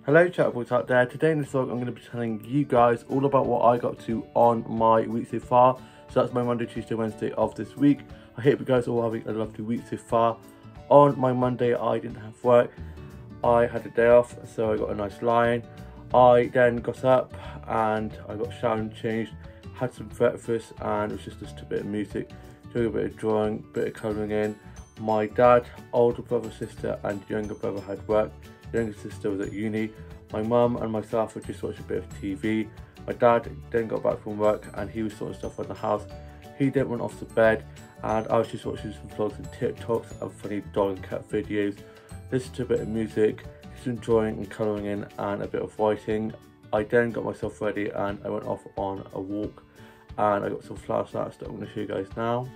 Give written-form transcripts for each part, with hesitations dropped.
Hello chatterboys out there. Today in this vlog I'm going to be telling you guys all about what I got to on my week so far. So that's my Monday, Tuesday, Wednesday of this week. I hope you guys are all having a lovely week so far. On my Monday I didn't have work. I had a day off, so I got a nice lie in. I then got up and I got showered and changed, had some breakfast, and it was just a bit of music, doing a bit of drawing, a bit of colouring in. My dad, older brother, sister and younger brother had work. Younger sister was at uni. My mum and myself would just watch a bit of TV. My dad then got back from work and he was sorting stuff around the house. He then went off to bed and I was just watching some vlogs and TikToks and funny dog and cat videos. Listened to a bit of music, just enjoying and colouring in and a bit of writing. I then got myself ready and I went off on a walk and I got some flower snacks that I'm going to show you guys now.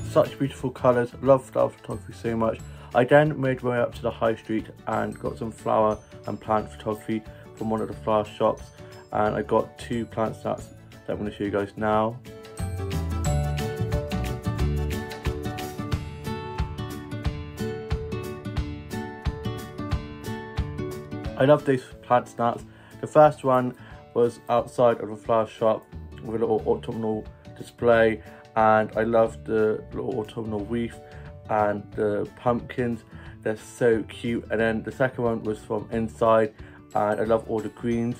Such beautiful colours, love flower photography so much. I then made my way up to the high street and got some flower and plant photography from one of the flower shops, and I got 2 plant stats that I'm going to show you guys now. I love these plant snaps. The first one was outside of a flower shop with a little autumnal display, and I love the little autumnal wreath and the pumpkins. They're so cute. And then the second one was from inside, and I love all the greens.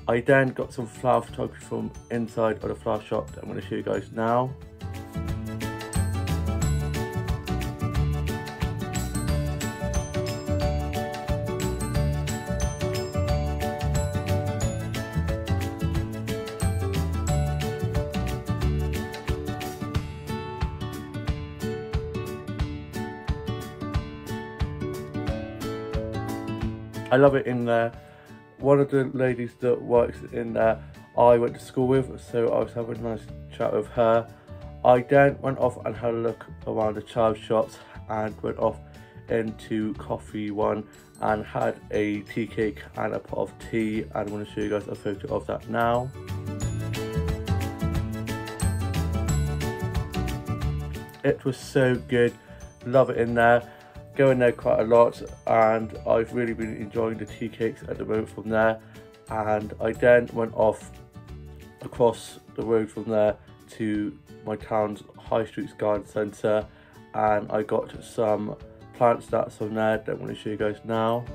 I then got some flower photography from inside of the flower shop that I'm going to show you guys now. I love it in there. One of the ladies that works in there I went to school with, so I was having a nice chat with her. I then went off and had a look around the child shops and went off into Coffee One and had a tea cake and a pot of tea, and I'm going to show you guys a photo of that now. It was so good, love it in there. Go in there quite a lot, and I've really been enjoying the tea cakes at the moment from there. And I then went off across the road from there to my town's High Street's garden centre, and I got some plant stats from there that I'm going to show you guys now.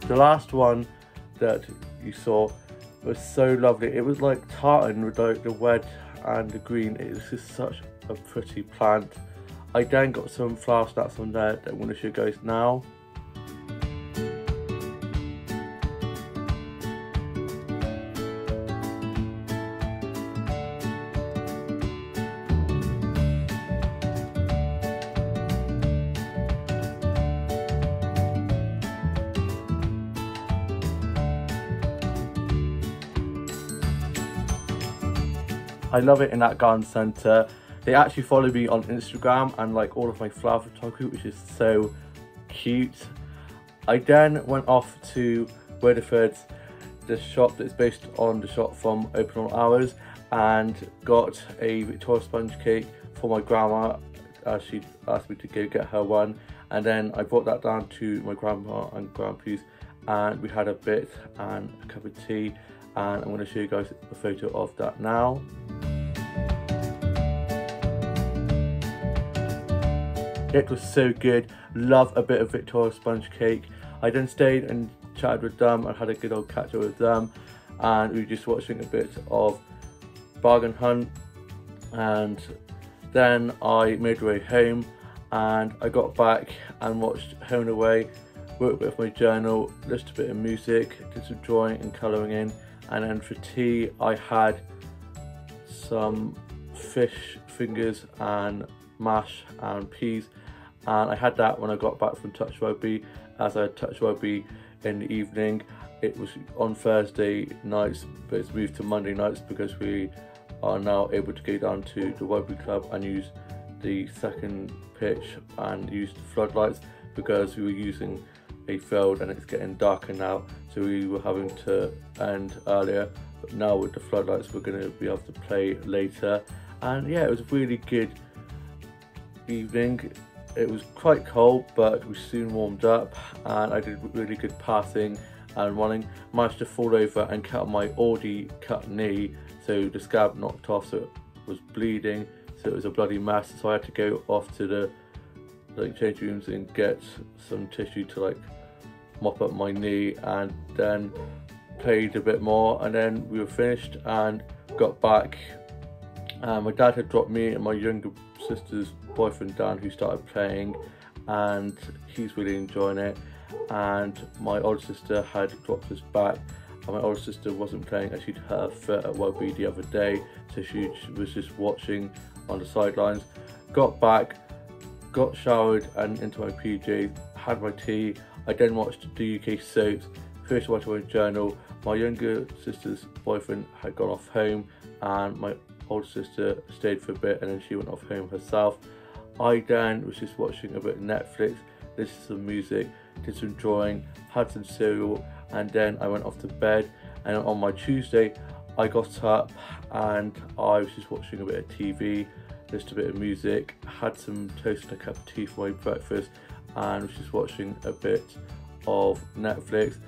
The last one that you saw was so lovely. It was like tartan with like the red and the green. It was just such a pretty plant. I then got some flower stats from there that I'm going to show you guys now. I love it in that garden centre. They actually follow me on Instagram and like all of my flower photography, which is so cute. I then went off to Weatherford's, the shop that's based on the shop from Open All Hours, and got a Victoria sponge cake for my grandma as she asked me to go get her one. And then I brought that down to my grandma and grandpa's, and we had a bit and a cup of tea, and I'm going to show you guys a photo of that now. It was so good, love a bit of Victoria sponge cake. I then stayed and chatted with them and had a good old catch up with them, and we were just watching a bit of Bargain Hunt, and then I made my way home and I got back and watched Home and Away, worked with my journal, listened to a bit of music, did some drawing and colouring in, And then for tea I had some fish fingers and mash and peas, and I had that when I got back from touch rugby, as I had touch rugby in the evening. It was on Thursday nights, but it's moved to Monday nights because we are now able to go down to the rugby club and use the second pitch and use the floodlights, because we were using a field and it's getting darker now, so we were having to end earlier. But now with the floodlights we're going to be able to play later. And yeah, it was a really good evening. It was quite cold, but we soon warmed up, and I did really good passing and running. Managed to fall over and cut my already cut knee, so the scab knocked off, so it was bleeding, so it was a bloody mess. So I had to go off to the change rooms and get some tissue to mop up my knee, and then played a bit more, and then we were finished and got back. My dad had dropped me and my younger sister's boyfriend Dan, who started playing, and he's really enjoying it. And my older sister had dropped us back, and my older sister wasn't playing as she'd hurt her foot at rugby the other day, so she was just watching on the sidelines. Got back, got showered and into my PJs, had my tea. I then watched the UK soaps, finished writing my journal. My younger sister's boyfriend had gone off home, and my older sister stayed for a bit, and then she went off home herself. I then was just watching a bit of Netflix, listened to some music, did some drawing, had some cereal, and then I went off to bed. And on my Tuesday I got up and I was just watching a bit of TV, listened to a bit of music, had some toast and a cup of tea for my breakfast, and was just watching a bit of Netflix.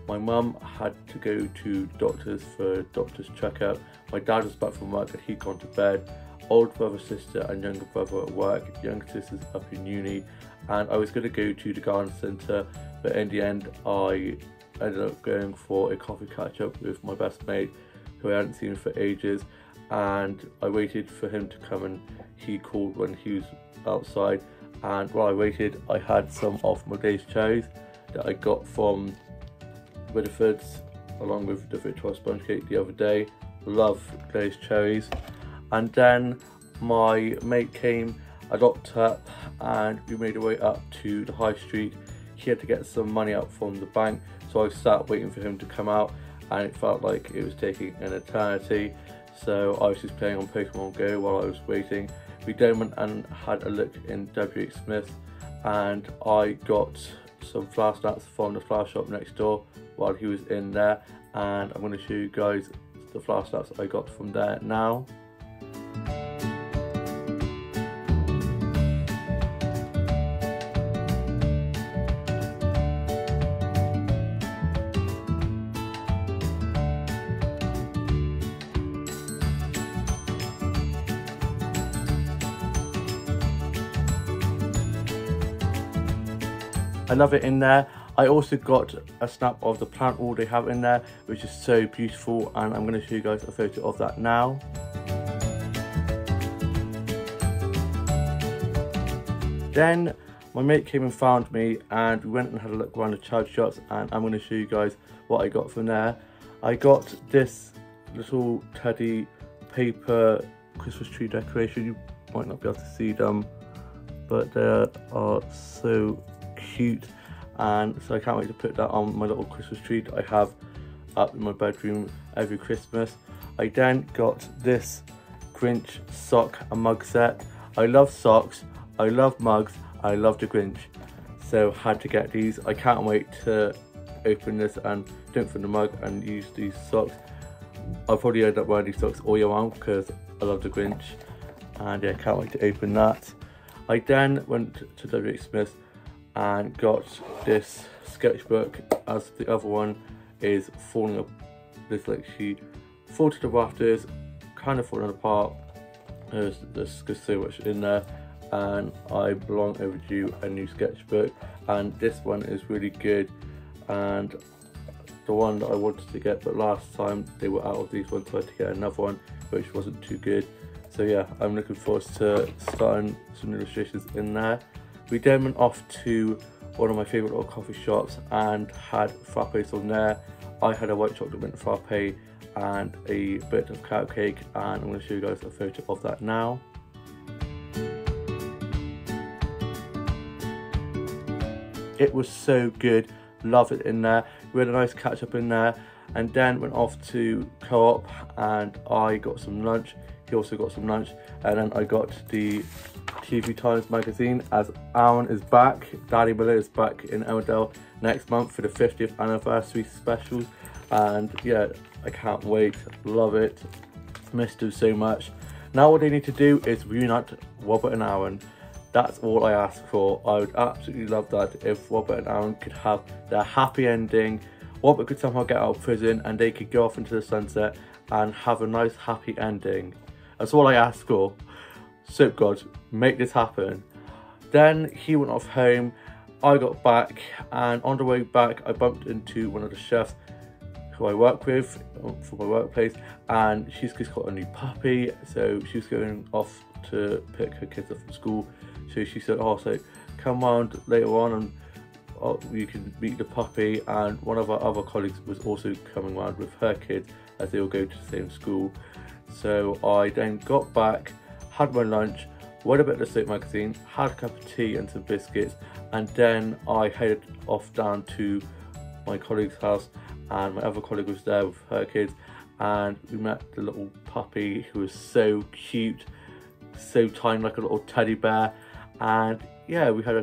My mum had to go to doctors for a doctor's checkup. My dad was back from work and he'd gone to bed. Older brother, sister and younger brother at work. Younger sister's up in uni, and I was going to go to the garden centre, but in the end I ended up going for a coffee catch up with my best mate, who I hadn't seen for ages. And I waited for him to come, and he called when he was outside. And while I waited, I had some of my glazed cherries that I got from Widderford's along with the Victoria sponge cake the other day. Love glazed cherries. And then my mate came, I locked up, and we made our way up to the high street. He had to get some money out from the bank, so I sat waiting for him to come out, and it felt like it was taking an eternity. So I was just playing on Pokemon Go while I was waiting. We then went and had a look in WH Smith, and I got some flower snaps from the flower shop next door while he was in there, and I'm going to show you guys the flower snaps I got from there now. I love it in there. I also got a snap of the plant wall they have in there, which is so beautiful, and I'm going to show you guys a photo of that now. Then my mate came and found me, and we went and had a look around the charity shops, and I'm going to show you guys what I got from there. I got this little teddy paper Christmas tree decoration. You might not be able to see them, but they are so cute, and so I can't wait to put that on my little Christmas tree that I have up in my bedroom every Christmas. I then got this Grinch sock and mug set. I love socks, I love mugs, I love the Grinch, so had to get these. I can't wait to open this and drink from the mug and use these socks. I'll probably end up wearing these socks all year round because I love the Grinch, and yeah, can't wait to open that. I then went to WH Smith and got this sketchbook, as the other one is falling up. This she fall to the rafters, kind of falling apart. There's just so much in there, and I long overdue a new sketchbook, and this one is really good. And the one that I wanted to get, but last time they were out of these ones, so I had to get another one which wasn't too good. So yeah, I'm looking forward to starting some illustrations in there. We then went off to one of my favourite little coffee shops and had frappes on there. I had a white chocolate mint frappe, and a bit of carrot cake, and I'm going to show you guys a photo of that now. It was so good, love it in there. We had a nice catch up in there, and then went off to Co-op and I got some lunch. He also got some lunch, and then I got the TV Times magazine, as Aaron is back. Daddy Miller is back in Emmerdale next month for the 50th anniversary specials, and yeah, I can't wait, love it, missed him so much. Now what they need to do is reunite Robert and Aaron. That's all I ask for. I would absolutely love that if Robert and Aaron could have their happy ending. Robert could somehow get out of prison and they could go off into the sunset and have a nice happy ending. That's all I ask for. Soap gods, make this happen. Then he went off home, I got back, and on the way back I bumped into one of the chefs who I work with for my workplace, and she's just got a new puppy, so she was going off to pick her kids up from school. So she said, oh, so come round later on and you can meet the puppy. And one of our other colleagues was also coming round with her kids, as they all go to the same school. So I then got back, had my lunch, read a bit of the Soap magazine, had a cup of tea and some biscuits, and then I headed off down to my colleague's house, and my other colleague was there with her kids, and we met the little puppy who was so cute, so tiny, like a little teddy bear. And yeah, we had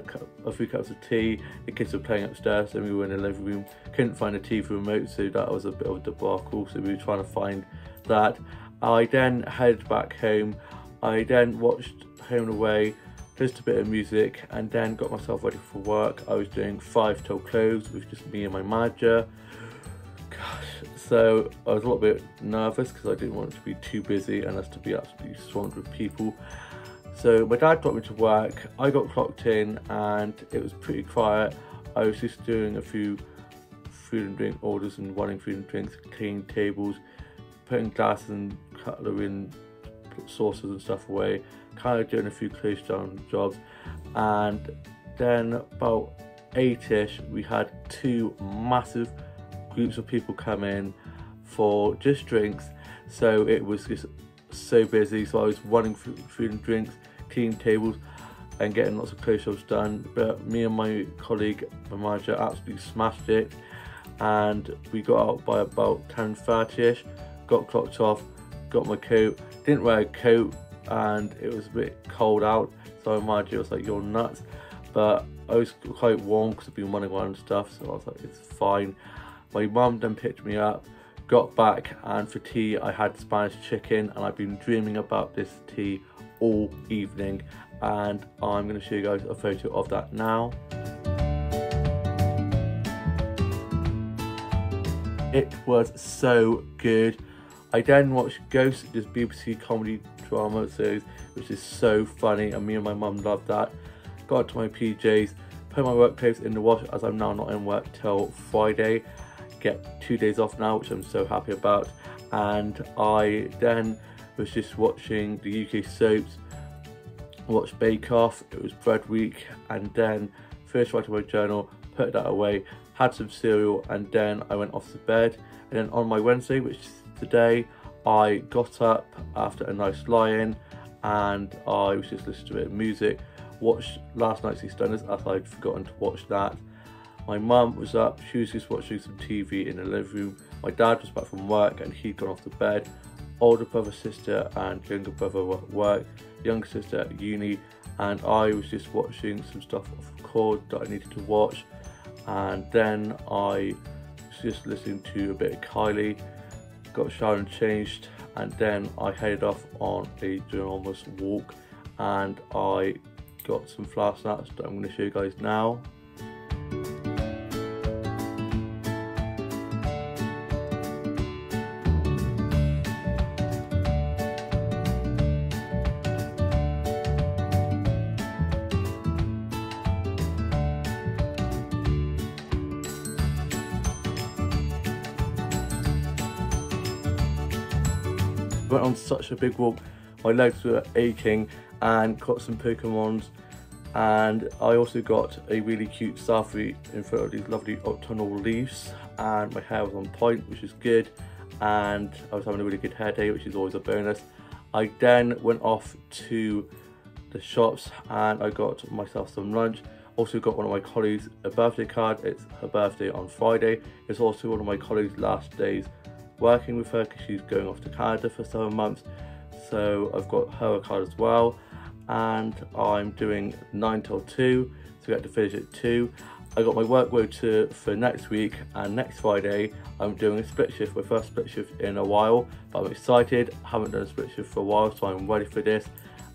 a few cups of tea, the kids were playing upstairs and we were in the living room, couldn't find a TV remote, so that was a bit of a debacle, so we were trying to find that. I then headed back home, I then watched Home and Away, listened to a bit of music, and then got myself ready for work. I was doing 5 till close with just me and my manager. Gosh, so I was a little bit nervous because I didn't want it to be too busy and us to be absolutely swamped with people. So my dad got me to work, I got clocked in and it was pretty quiet. I was just doing a few food and drink orders and running food and drinks, cleaning tables, putting glasses and cutlery and sauces and stuff away, kind of doing a few close down jobs. And then about 8ish we had 2 massive groups of people come in for just drinks, so it was just so busy. So I was running food and drinks, cleaning tables and getting lots of close jobs done, but me and my colleague, my manager, absolutely smashed it, and we got out by about 10:30ish, got clocked off, got my coat, didn't wear a coat and it was a bit cold out, so my manager was like, you're nuts, but I was quite warm because I've been running around and stuff, so I was like, it's fine. My mum then picked me up, got back, and for tea I had Spanish chicken, and I've been dreaming about this tea all evening, and I'm going to show you guys a photo of that now. It was so good. I then watched Ghost, this BBC comedy drama series, which is so funny, and me and my mum loved that. Got to my PJs, put my work clothes in the wash, as I'm now not in work till Friday. Get 2 days off now, which I'm so happy about. And I then was just watching the UK soaps, watched Bake Off, it was bread week, and then first writing my journal, put that away, had some cereal, and then I went off to bed. And then on my Wednesday, which is today, I got up after a nice lie-in and I was just listening to a bit of music, watched last night's EastEnders as I'd forgotten to watch that. My mum was up, she was just watching some TV in the living room. My dad was back from work and he'd gone off to bed. Older brother, sister and younger brother were at work, younger sister at uni, and I was just watching some stuff off record that I needed to watch. And then I was just listening to a bit of Kylie, got showered and changed, and then I headed off on a ginormous walk, and I got some flour snacks that I'm going to show you guys now. Went on such a big walk, my legs were aching, and caught some Pokemons, and I also got a really cute selfie in front of these lovely autumnal leaves, and my hair was on point, which is good. and I was having a really good hair day, which is always a bonus. I then went off to the shops and I got myself some lunch. Also got one of my colleagues a birthday card. It's her birthday on Friday. It's also one of my colleagues' last days working with her because she's going off to Canada for 7 months. So I've got her a card as well, and I'm doing 9 till 2, so we have to finish at 2. I got my work rota for next week, and next Friday I'm doing a split shift, my first split shift in a while, but I'm excited. I haven't done a split shift for a while, so I'm ready for this.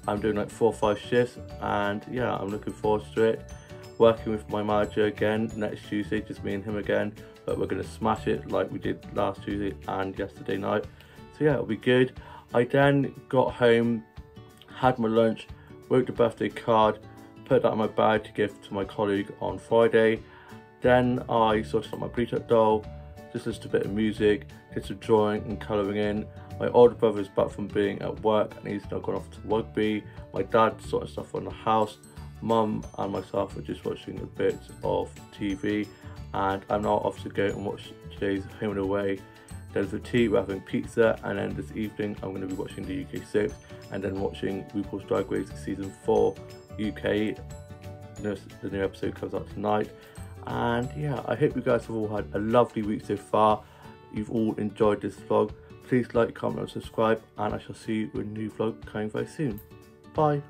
I'm doing like 4 or 5 shifts, and yeah, I'm looking forward to it. Working with my manager again next Tuesday, just me and him again, but we're going to smash it like we did last Tuesday and yesterday night. So yeah, it'll be good. I then got home, had my lunch, wrote the birthday card, put that in my bag to give to my colleague on Friday. Then I sorted out my bleach-up doll, just listened to a bit of music, did some drawing and colouring in. My older brother is back from being at work and he's now gone off to rugby. My dad sorted stuff on the house. Mum and myself are just watching a bit of TV, and I'm now off to go and watch today's Home and Away. Then for tea we're having pizza, and then this evening I'm going to be watching the UK soaps and then watching RuPaul's Drag Race Season 4 UK. The new episode comes out tonight. And yeah, I hope you guys have all had a lovely week so far. You've all enjoyed this vlog. Please like, comment and subscribe, and I shall see you with a new vlog coming very soon. Bye.